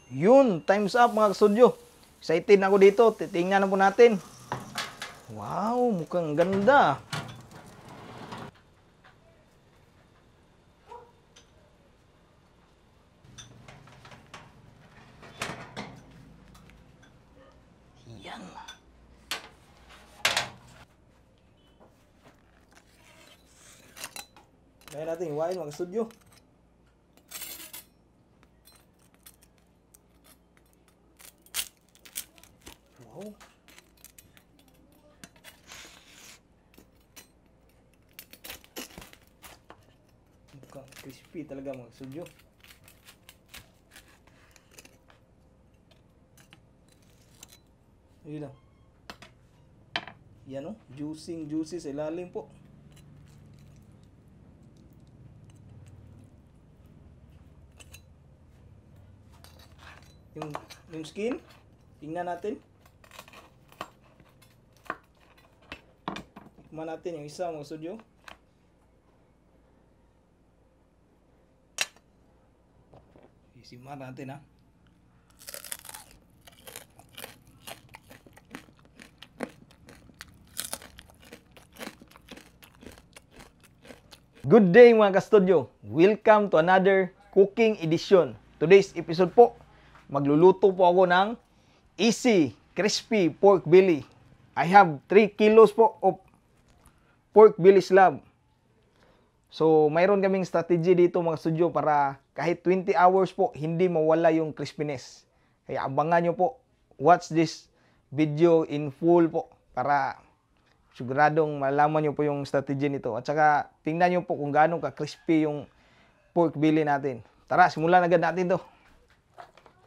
Yun, time's up mga kastudyo. Excited na ako dito. Titingnan na po natin. Wow, mukhang ganda. Yan. Kaya natin iwain mga kastudyo. Wow. Mukhang crispy talaga mga kastudyo. Ayun lang. Yan o, juicy sa ilalim po. Yung skin, tingnan natin. Tikman natin yung isa mga kastudyo. Isimar natin ha. Good day mga kastudyo. Welcome to another cooking edition. Today's episode po, magluluto po ako ng easy, crispy pork belly. I have 3 kilos po of pork belly slab. So, mayroon kaming strategy dito mga studio para kahit 20 hours po, hindi mawala yung crispiness. Kaya abangan nyo po. Watch this video in full po para siguradong malaman nyo po yung strategy nito. At saka, tingnan nyo po kung gaano ka-crispy yung pork belly natin. Tara, simulan agad natin to.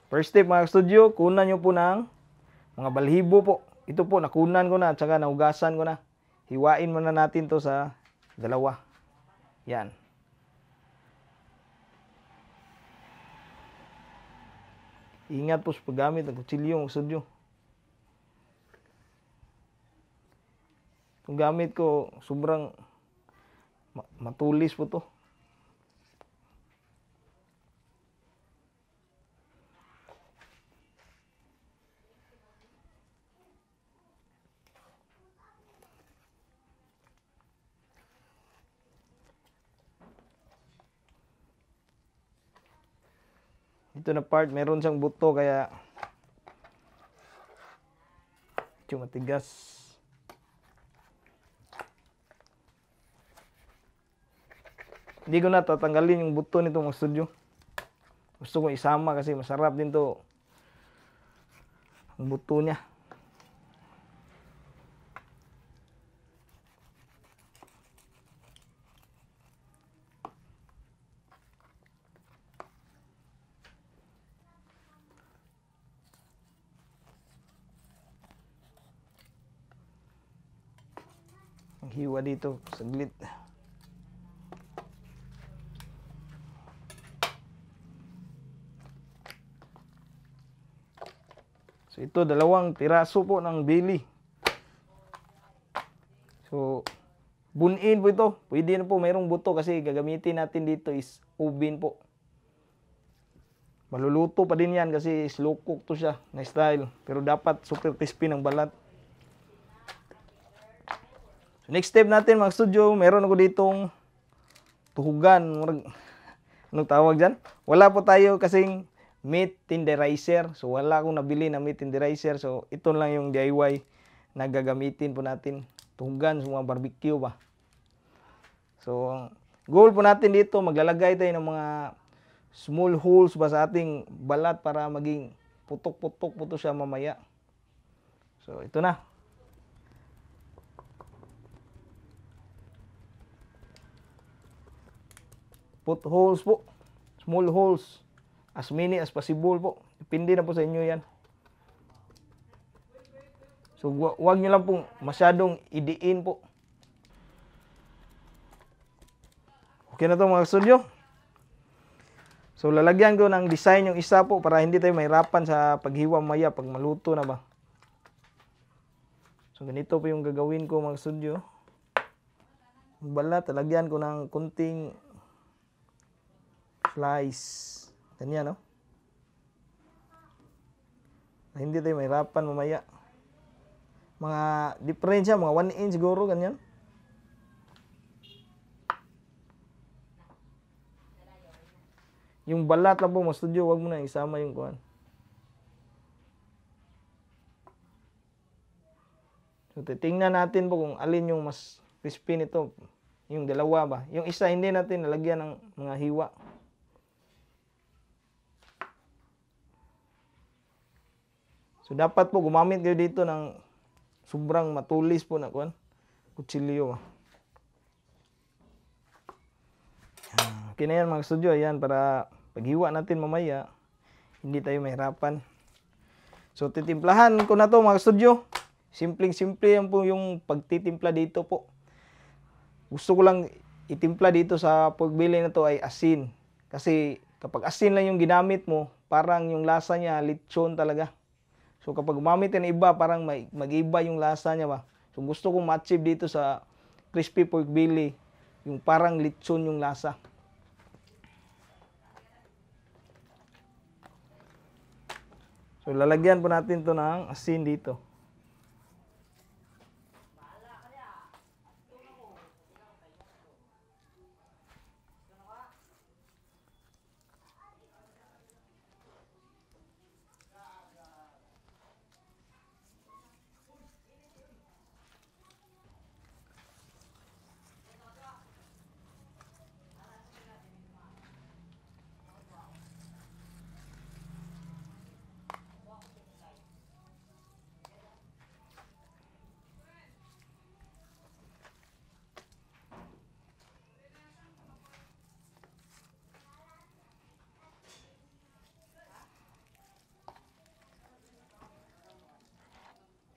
First step mga studio, kunan nyo po ng mga balhibo po. Ito po, nakunan ko na at saka nahugasan ko na. Hiwain muna natin to sa dalawa. Yan. Ingat po sa paggamit ng kutsilyo mga studio. Itong gamit ko, sobrang matulis po to. Ito na part, meron siyang buto kaya ito matigas. Hindi ko na tatanggalin yung buto nito mga studio. Gusto ko isama kasi masarap din to. Ang buto niya. Ang hiwa dito, saglit. So ito, dalawang piraso po ng belly. So, bunin po ito. Pwede na po, mayroong buto kasi gagamitin natin dito is oven po. Maluluto pa din yan kasi slow cook to siya na style. Pero dapat super crispy ng balat. So next step natin mga studio, meron ako ditong tuhugan. Anong tawag dyan? Wala po tayo kasing meat tenderizer. So wala akong nabili na meat tenderizer. So ito lang yung DIY na gagamitin po natin. Tuhugan sa mga barbecue ba. So goal po natin dito, maglalagay tayo ng mga small holes ba sa ating balat para maging putok-putok po to siya mamaya. So ito na. Put holes po. Small holes. As many as possible po. Depende na po sa inyo yan. So, wag nyo lang pong masyadong idiin po. Okay na to mga studio. So, lalagyan ko ng design yung isa po para hindi tayo mahirapan sa paghiwa maya pag maluto na ba. So, ganito po yung gagawin ko mga studio. Balat, lalagyan ko ng kunting slice. Ganyan, no? Hindi tayo mahirapan mamaya. Mga diferensya, mga 1 inch siguro, ganyan. Yung balat lang po, mga studio, wag mo na isama yung kuhan. So, titingnan natin po kung alin yung mas crispy nito. Yung dalawa ba? Yung isa, hindi natin nalagyan ng mga hiwa. So, dapat po gumamit kayo dito ng sobrang matulis po na kuhan. Kutsilyo. Okay na yan mga studio. Ayan, para paghiwa natin mamaya, hindi tayo mahirapan. So, titimplahan ko na to mga studio. Simpleng-simple yan po yung pagtitimpla dito po. Gusto ko lang itimpla dito sa pork belly na to ay asin. Kasi kapag asin lang yung ginamit mo, parang yung lasa niya lechon talaga. So kapag gumamit ng iba, parang mag-iba yung lasa niya ba. So gusto kong ma-achieve dito sa crispy pork belly, yung parang lechon yung lasa. So lalagyan po natin to ng asin dito.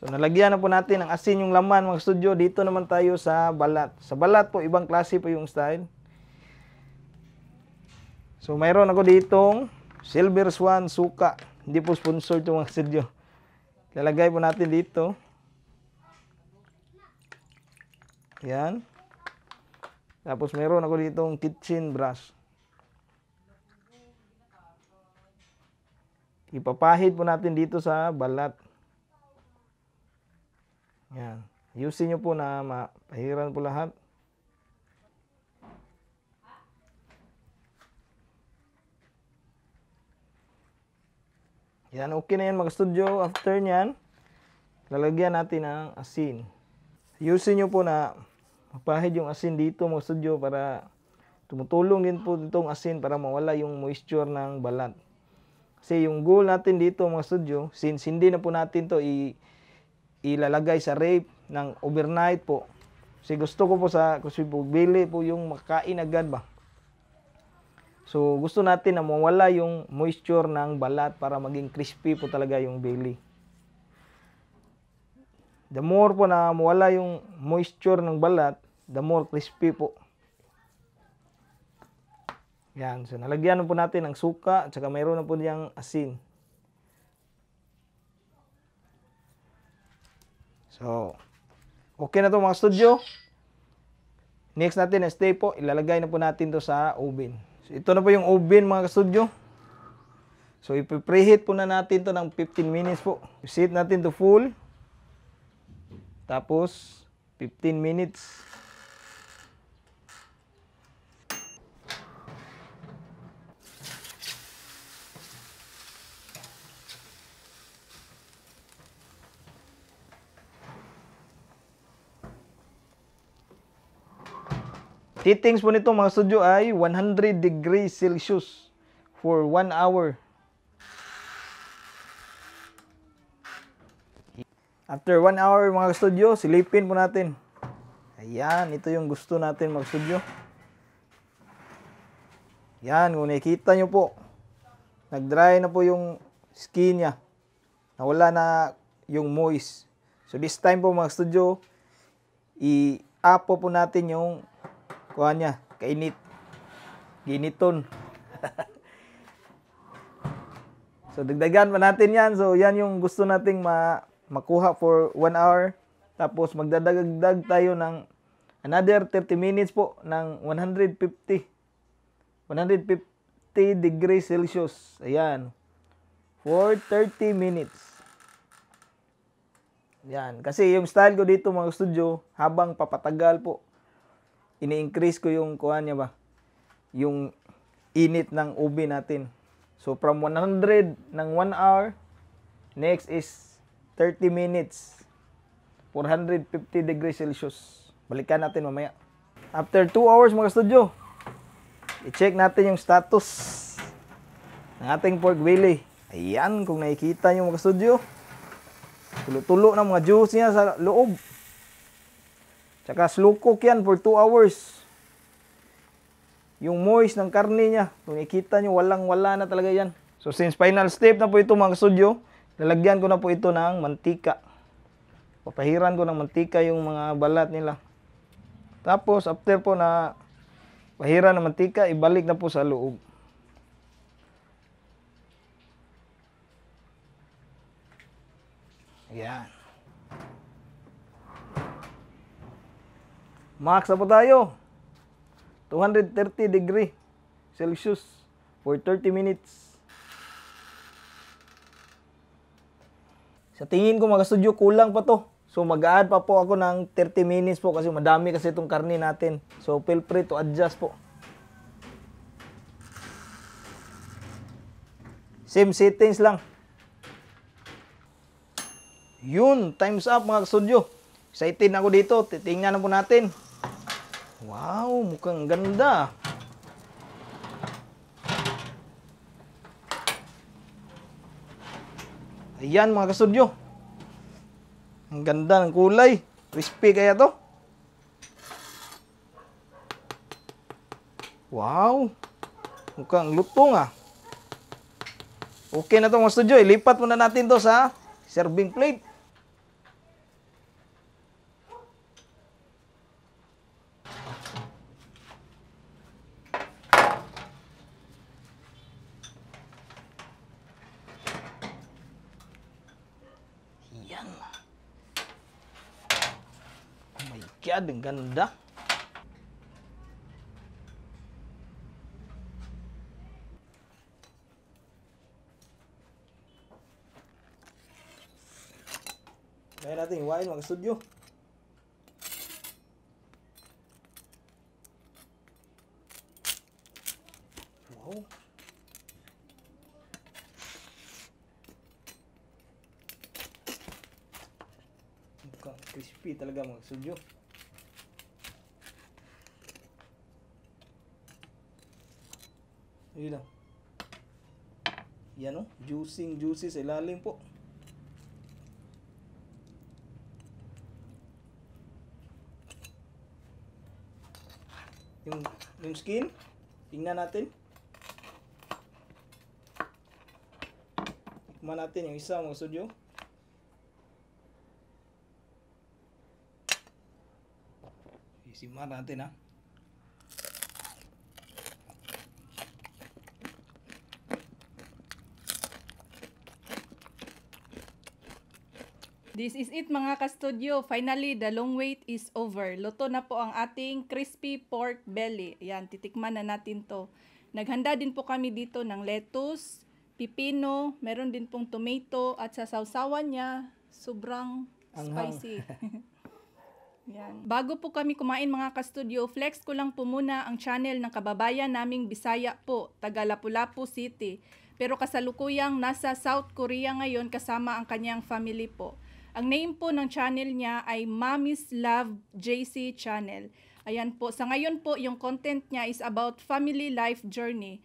So, nalagyan na po natin ng asin yung laman mga studio. Dito naman tayo sa balat. Sa balat po, ibang klase po yung style. So, mayroon ako ditong Silver Swan suka. Hindi po sponsor ito mga studio. Lalagay po natin dito. Yan. Tapos, mayroon ako ditong kitchen brush. Ipapahid po natin dito sa balat. Yan. Ayusin nyo po na mapahiran po lahat. Yan, okay na yan mga studio. After nyan, lalagyan natin ng asin. Ayusin nyo po na mapahid yung asin dito mga studio para tumutulong din po itong asin para mawala yung moisture ng balat. Kasi yung goal natin dito mga studio, since hindi na po natin to ilalagay sa rape ng overnight po. Kasi gusto ko po sa crispy pork belly po yung makain agad ba. So gusto natin na mawala yung moisture ng balat para maging crispy po talaga yung belly. The more po na mawala yung moisture ng balat, the more crispy po. Yan. So nalagyan po natin ng suka at saka mayroon na po diyang asin. So, okay na to mga studio. Next natin na stay po, ilalagay na po natin to sa oven. So, ito na po yung oven mga studio. So, ipipreheat po na natin to ng 15 minutes po. Set natin to full. Tapos, 15 minutes. Settings po nito mga studio ay 100 degrees Celsius for 1 hour. After 1 hour mga studio, silipin po natin. Ayan, ito yung gusto natin mga studio. Yan, kung nakikita nyo po, nag-dry na po yung skin niya. Nawala na yung moist. So this time po mga studio, i-apo po natin yung kuha niya, kainit. Giniton. So, dagdagan pa natin yan. So, yan yung gusto nating makuha for 1 hour. Tapos, magdadagdag tayo ng another 30 minutes po ng 150 degrees Celsius. Ayan. For 30 minutes. Yan. Kasi yung style ko dito mga studio, habang papatagal po, ini-increase ko yung kuhan niya ba? Yung init ng ubi natin. So from 100 ng 1 hour, next is 30 minutes. 450 degrees Celsius. Balikan natin mamaya. After 2 hours mga studio, i-check natin yung status ng ating pork belly. Ayan, kung nakikita nyo mga studio, tulo-tulo na mga juice niya sa loob. Tsaka slow cook yan for 2 hours. Yung moist ng karne niya, kung nakikita nyo, walang-wala na talaga yan. So since final step na po ito mga studio, lalagyan ko na po ito ng mantika. Papahiran ko ng mantika yung mga balat nila. Tapos after po na pahiran ng mantika, ibalik na po sa loob. Ayan. Max na po tayo. 230 degree Celsius for 30 minutes. Sa tingin ko mga studio, kulang pa to. So mag-add pa po ako ng 30 minutes po kasi madami kasi itong karne natin. So feel free to adjust po. Same settings lang. Yun, time's up mga studio. Excited na ako dito. Titingnan na po natin. Wow, mukhang ganda. Ayan mga kastudyo. Ang ganda ng kulay. Crispy kaya to. Wow. Mukhang lutong ah. Okay na to mga kastudyo. Ilipat muna natin to sa serving plate. Yan. Oh my God, ang ganda. Kaya natin iwain mga studio. Wow. Mukhang crispy talaga mga studio. Ayun lang. Yan o, juicy sa ilalim po. Yung skin, tingnan natin. Tikman natin yung isa mga studio. Isimar natin ha. This is it mga ka-studio. Finally, the long wait is over. Luto na po ang ating crispy pork belly. Ayan, titikman na natin to. Naghanda din po kami dito ng lettuce, pipino, meron din pong tomato, at sa sausawan niya, sobrang spicy. Yan. Bago po kami kumain mga ka-studio, flex ko lang po muna ang channel ng kababayan naming Bisaya po, taga Lapu-Lapu City. Pero kasalukuyang nasa South Korea ngayon kasama ang kanyang family po. Ang name po ng channel niya ay Mommy's Love JC Channel. Ayan po, sa ngayon po yung content niya is about family life journey.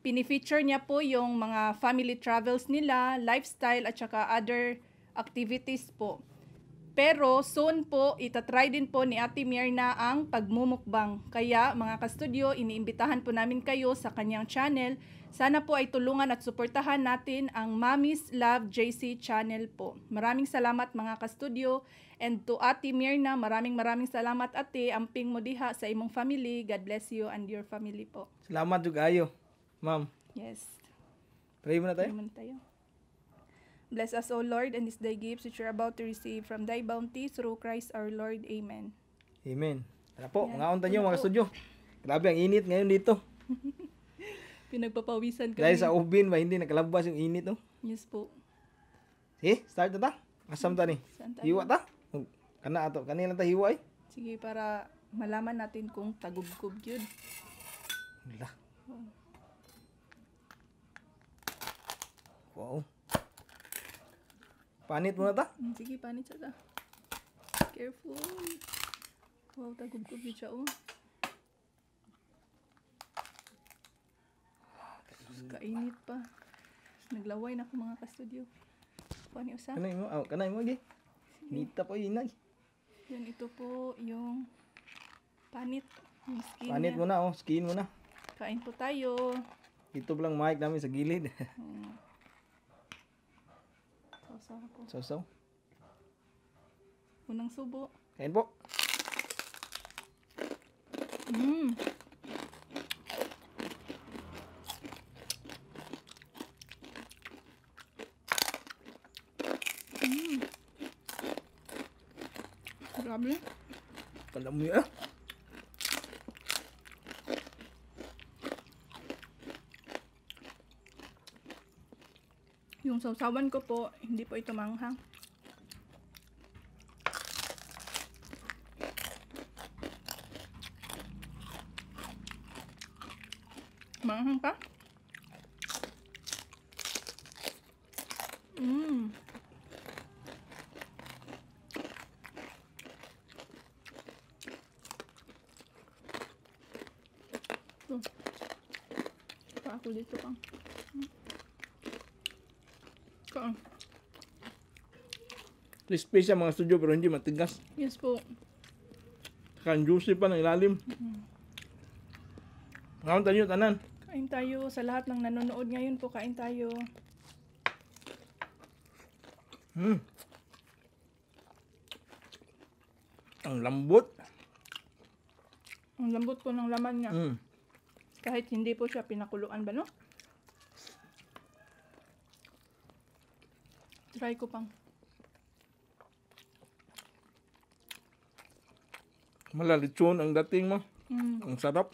Pinifeature niya po yung mga family travels nila, lifestyle at saka other activities po. Pero soon po, itatry din po ni Ate Myrna ang pagmumukbang. Kaya mga ka-studio, iniimbitahan po namin kayo sa kanyang channel. Sana po ay tulungan at suportahan natin ang Mommy's Love JC channel po. Maraming salamat mga ka-studio. And to Ate Myrna, maraming salamat ate. Amping mo diha sa imong family. God bless you and your family po. Salamat juga ayo, ma'am. Yes. Pray muna tayo. Pray muna tayo. Bless us, O Lord, and this thy gifts which we are about to receive from thy bounty through Christ our Lord. Amen. Amen. Tara po, Yan. mga unta nyo mga Ano po? studio. Grabe ang init ngayon dito. Pinagpapawisan kami. Dahil sa ubin ba, hindi nakalabas yung init, no? Yes po. Sige, start na ta. Asam ta ni. Saan tayo? Hiwa ta? Kana ato, kanila ta hiwa eh. Sige, para malaman natin kung tagubgob yun. Wala. Wow. Panit mo na ta? Sige, panit siya ta. Careful. Wow, tagubgob yun siya, oh. Kainit pa. Naglaway na ako mga ka-studio. Paano usa? Kanay mo gi. Nita po inay. Yan, ito po yung panit. Yung skin Panit niya. mo na oh, skin mo na. Kain po tayo. Dito lang mic namin sa gilid. Sausaw po. Sausaw. Unang subo. Kain po. Mmm. Grabe. Kalam mo ya. Yung sausawan ko po, hindi po ito manghang. Manghang pa? Mmm. Pa ako dito pang. Kaan. Crispy siya mga studio pero hindi matigas. Yes po. Kan juicy pa ng ilalim. Ngayon tayo tanan. Kain tayo sa lahat ng nanonood ngayon po. Kain tayo. Ang lambot. Ang lambot po ng laman niya. Mm. Kahit hindi po siya pinakuluan ba, no? Try ko pang. Malalitsyon ang dating mo. Ang sarap.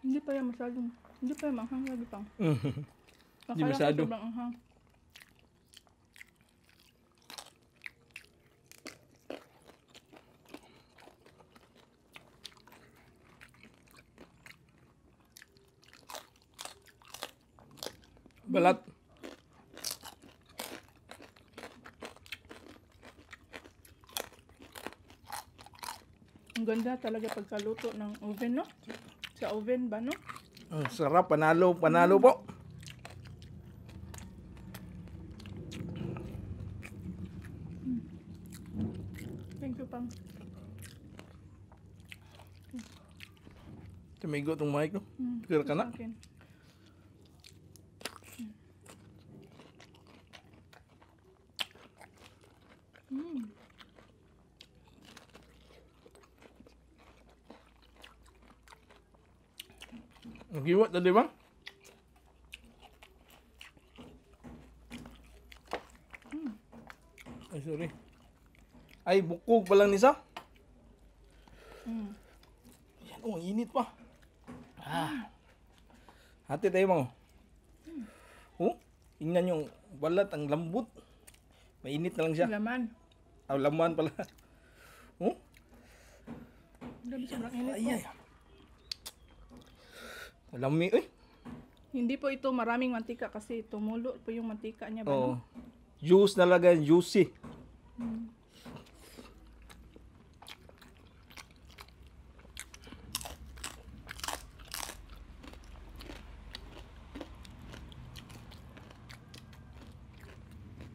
Hindi pa yan masyadong. Hindi pa yan manghang lagi pang. Hindi Akala ko masyado. sobrang anghang. Balat. Ang ganda talaga pagkaluto ng oven, no? Sa oven ba, no? Ang sarap. Panalo. Panalo po. Thank you, pang. Tumigo itong mic, no? Pikir ka na. Sa akin. Ang giwat na, di ba? Ay, sorry. Ay, bukog pa lang nisa. Yan, oh, ang init pa. Hati tayo mga. Oh, tingnan yung balat, ang lambot. Mainit na lang siya. Laman. Aw, laman pala. Oh, Grabe, sobrang init ay, po. ay. Lami, eh. Hindi po ito maraming mantika kasi tumulo po yung mantika niya ba, Oh. no? Juice na lagay, juicy.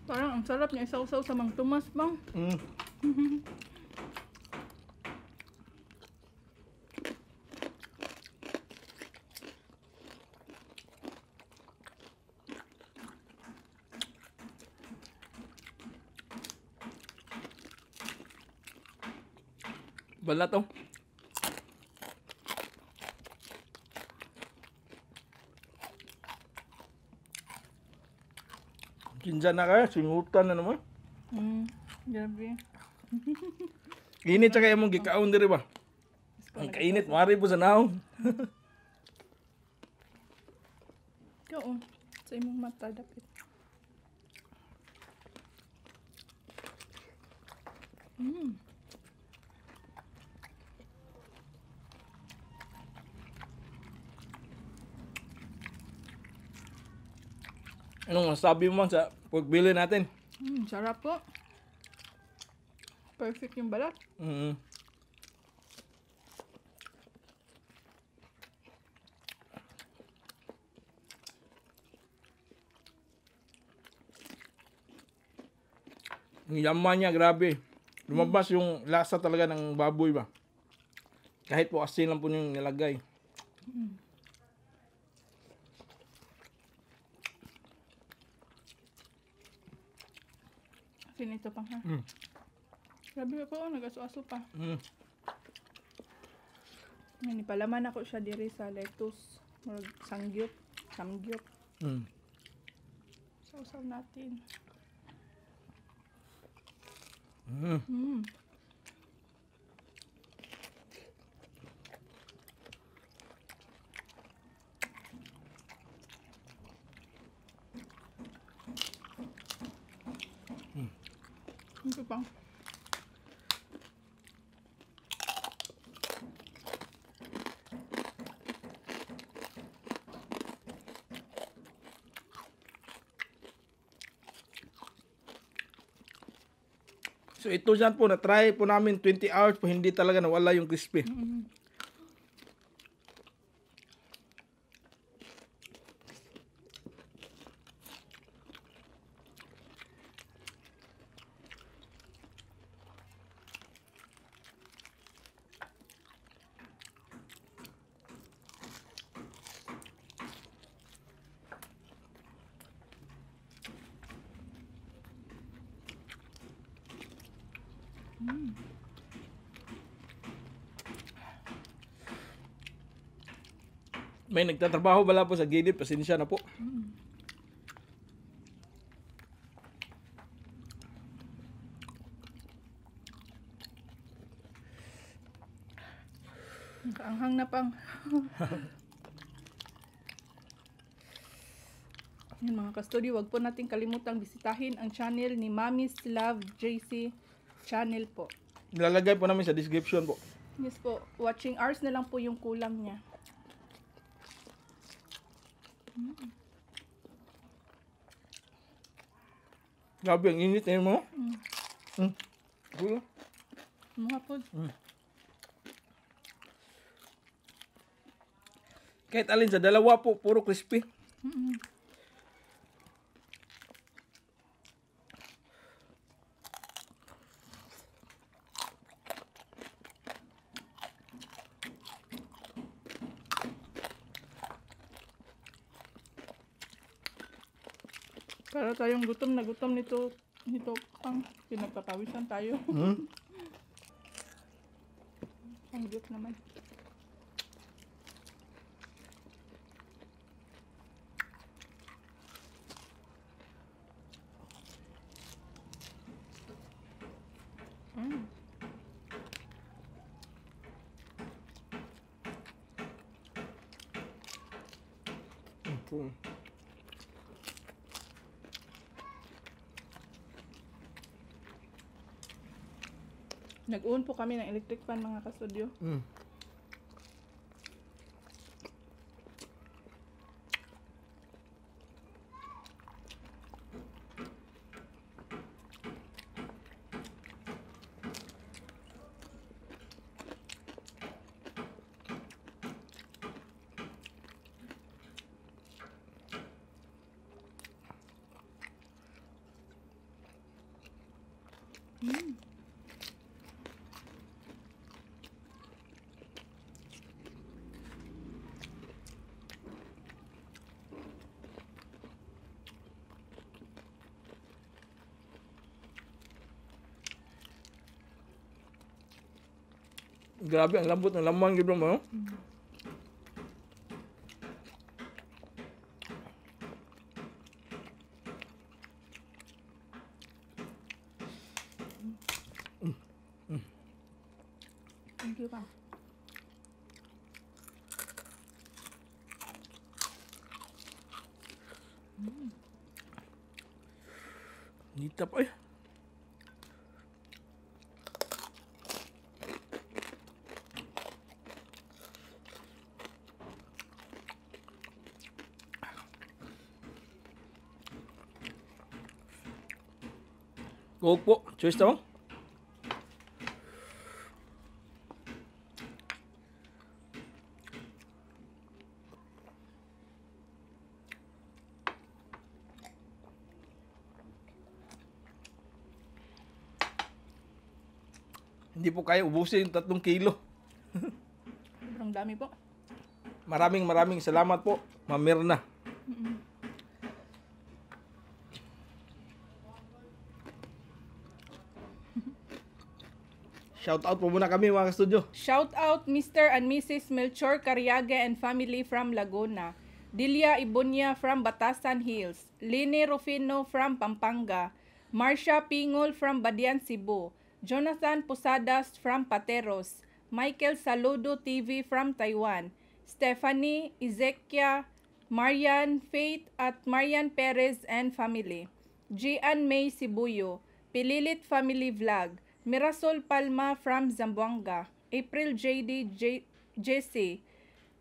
Parang ang sarap niya isaw-saw sa Mang Tomas, bang. Balat, oh. Kinsa na kaya, singutan na naman. Grabe. Init sa kaya mong gikaon diri ba? Ang kainit, mari po sa naong. Ikaw, oh. Sa imong mata, dapit. Mm. Anong masabi mo man sa pork belly natin? Sarap po. Perfect yung balat. Mm. Ang yaman niya, grabe. Lumabas yung lasa talaga ng baboy ba. Kahit po asin lang po yung nilagay. Sinito pa ha. Mm. Grabe po, nag-aso-aso pa. Mm. Yan, ipalaman ako siya diri sa lettuce. Murag sangyup. Samgyup. Mm. Sausaw natin. Mm. Mm. Ito pa. So ito dyan po, na-try po namin 20 hours po, hindi talaga nawala yung crispy. May nagtatrabaho bala po sa gilid, pasensya na po. Anghang na pang. Yan mga ka-studio, wag po natin kalimutang bisitahin ang channel ni Mommy's Love JC channel po. Nilalagay po namin sa description po. Yes po, watching hours na lang po yung kulang niya. Grabe, ang init na mo. Gulo. Mga po. Kahit alin sa dalawa po, puro crispy. Para tayong gutom na gutom nito pang pinagpapawisan tayo. Ang cute naman. Nag-on po kami ng electric fan mga ka-studio. Grabe, ang lambot ng laman gitu mo. Thank you pa. Nitap ay. Coke po. Cheers to. Hindi po kaya ubusin yung 3 kilo. Sobrang dami po. Maraming salamat po, Ma'am Mirna. Shout out po muna kami mga ka-studio. Shout out Mr. and Mrs. Melchor Cariaga and family from Laguna. Dilia Ibunya from Batasan Hills. Lini Rufino from Pampanga. Marcia Pingol from Badian, Cebu. Jonathan Posadas from Pateros. Michael Saludo TV from Taiwan. Stephanie Ezekia, Marian Faith at Marian Perez and family. Gian May Sibuyo. Pililit Family Vlog. Mirasol Palma from Zamboanga. April Jesse.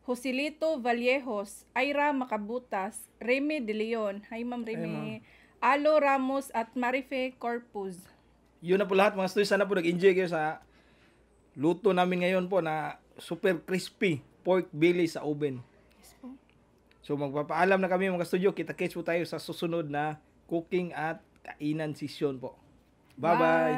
Joselito Vallejos. Ira Macabutas. Remy De Leon. Hi Ma'am Remy. Alo Ramos at Marife Corpus. Yun na po lahat mga studio. Sana po nag-enjoy kayo sa luto namin ngayon po na super crispy pork belly sa oven. Yes po. So magpapaalam na kami mga studio. Kita-kits po tayo sa susunod na cooking at kainan session po. Bye-bye!